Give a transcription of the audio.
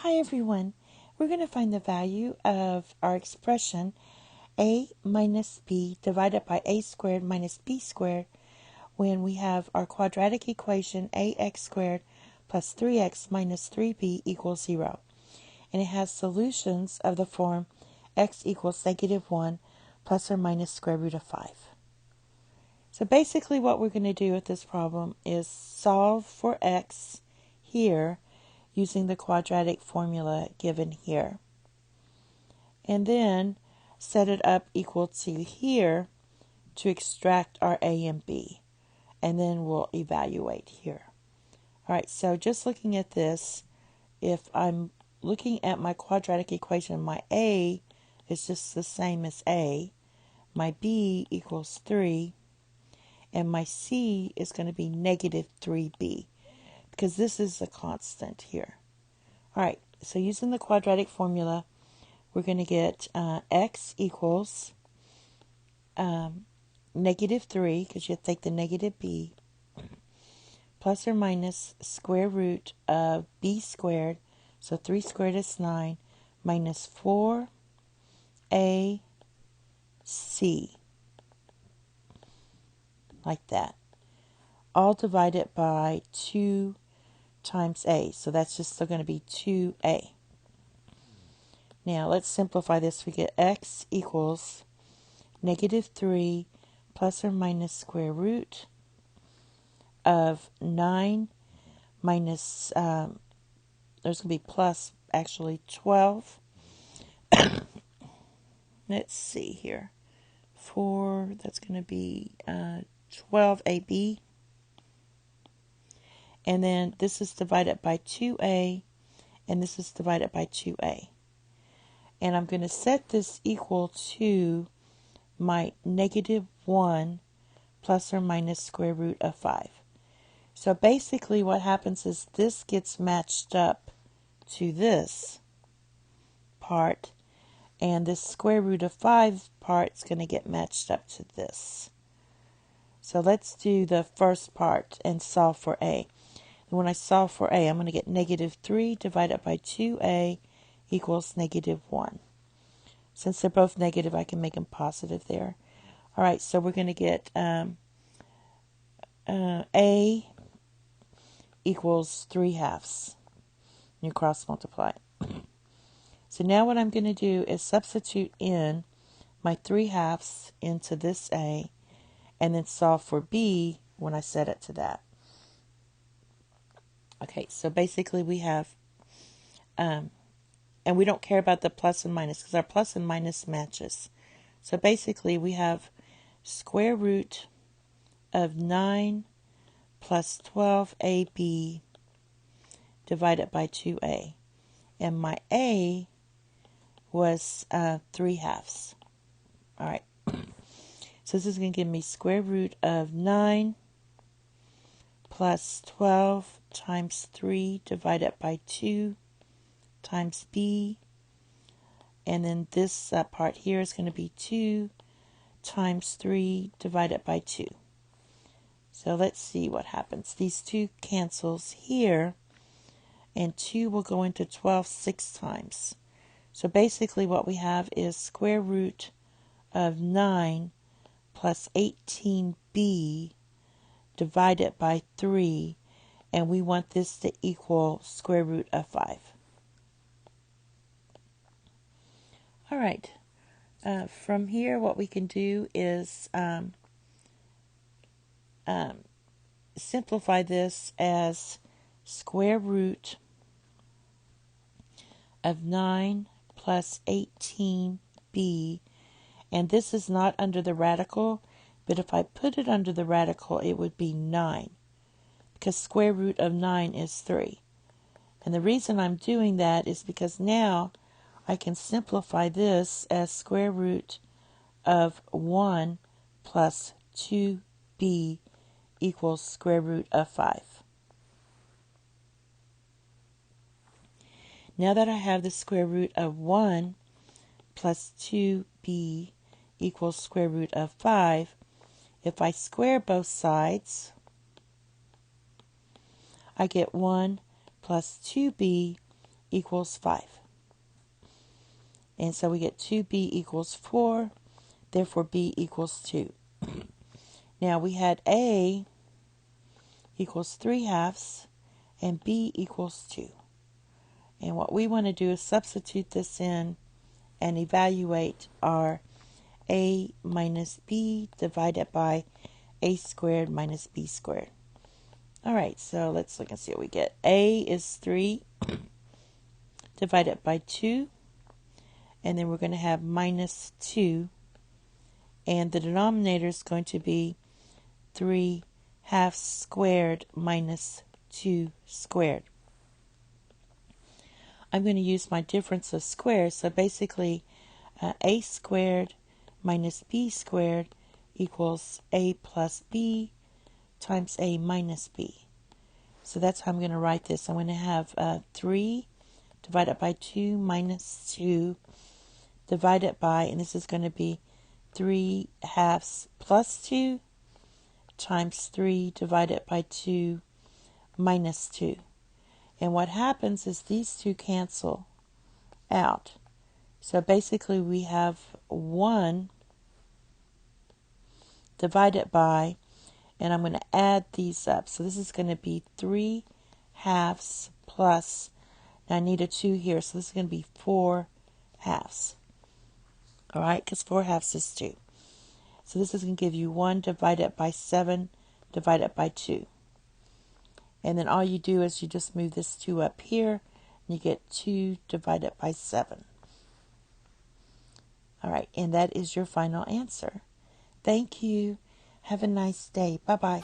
Hi everyone. We're going to find the value of our expression a minus b divided by a squared minus b squared when we have our quadratic equation ax squared plus 3x minus 3b equals 0. And it has solutions of the form x equals -1 plus or minus square root of 5. So basically what we're going to do with this problem is solve for x here using the quadratic formula given here. And then set it up equal to here to extract our a and b. And then we'll evaluate here. All right, so just looking at this, if I'm looking at my quadratic equation, my a is just the same as a, my b equals 3, and my c is going to be -3b, because this is a constant here. All right, so using the quadratic formula, we're going to get x equals -3, because you take the negative b, plus or minus square root of b squared, so 3 squared is 9, minus 4ac, like that, all divided by 2 times a, so that's just still going to be 2a. Now let's simplify this. We get x equals -3 plus or minus square root of 9 minus, there's going to be plus actually 12. Let's see here. 4, that's going to be 12ab. And then this is divided by 2a, and this is divided by 2a. And I'm going to set this equal to my -1 plus or minus square root of 5. So basically what happens is this gets matched up to this part, and this square root of 5 part is going to get matched up to this. So let's do the first part and solve for a. And when I solve for a, I'm going to get -3 divided by 2a equals -1. Since they're both negative, I can make them positive there. All right, so we're going to get a equals 3/2. You cross multiply. So now what I'm going to do is substitute in my 3/2 into this a, and then solve for b when I set it to that. Okay, so basically we have, and we don't care about the plus and minus because our plus and minus matches. So basically we have square root of 9 plus 12ab divided by 2a. And my a was 3/2. All right. So this is going to give me square root of 9 plus 12 times 3 divided by 2 times b. And then this part here is going to be 2 times 3 divided by 2. So let's see what happens. These 2 cancels here, and 2 will go into 12 6 times. So basically what we have is square root of 9 plus 18b divided by 3, and we want this to equal square root of 5. All right. From here, what we can do is simplify this as square root of 9 plus 18b, and this is not under the radical, but if I put it under the radical, it would be 9, because square root of 9 is 3. And the reason I'm doing that is because now I can simplify this as square root of 1 plus 2b equals square root of 5. Now that I have the square root of 1 plus 2b equals square root of 5, if I square both sides, I get 1 plus 2b equals 5. And so we get 2b equals 4, therefore b equals 2. Now we had a equals 3/2 and b equals 2. And what we want to do is substitute this in and evaluate our a minus b divided by a squared minus b squared. All right, so let's look and see what we get. A is 3 divided by 2, and then we're going to have minus 2, and the denominator is going to be 3/2 squared minus 2 squared. I'm going to use my difference of squares, so basically a squared minus b squared equals a plus b times a minus b. So that's how I'm going to write this. I'm going to have 3 divided by 2 minus 2 divided by, and this is going to be 3/2 plus 2 times 3 divided by 2 minus 2. And what happens is these two cancel out. So basically we have 1 divided by, and I'm going to add these up. So this is going to be 3/2 plus, now I need a 2 here, so this is going to be 4/2. All right, because 4/2 is 2. So this is going to give you 1 divided by 7 divided by 2. And then all you do is you just move this 2 up here, and you get 2 divided by 7. All right, and that is your final answer. Thank you. Have a nice day. Bye-bye.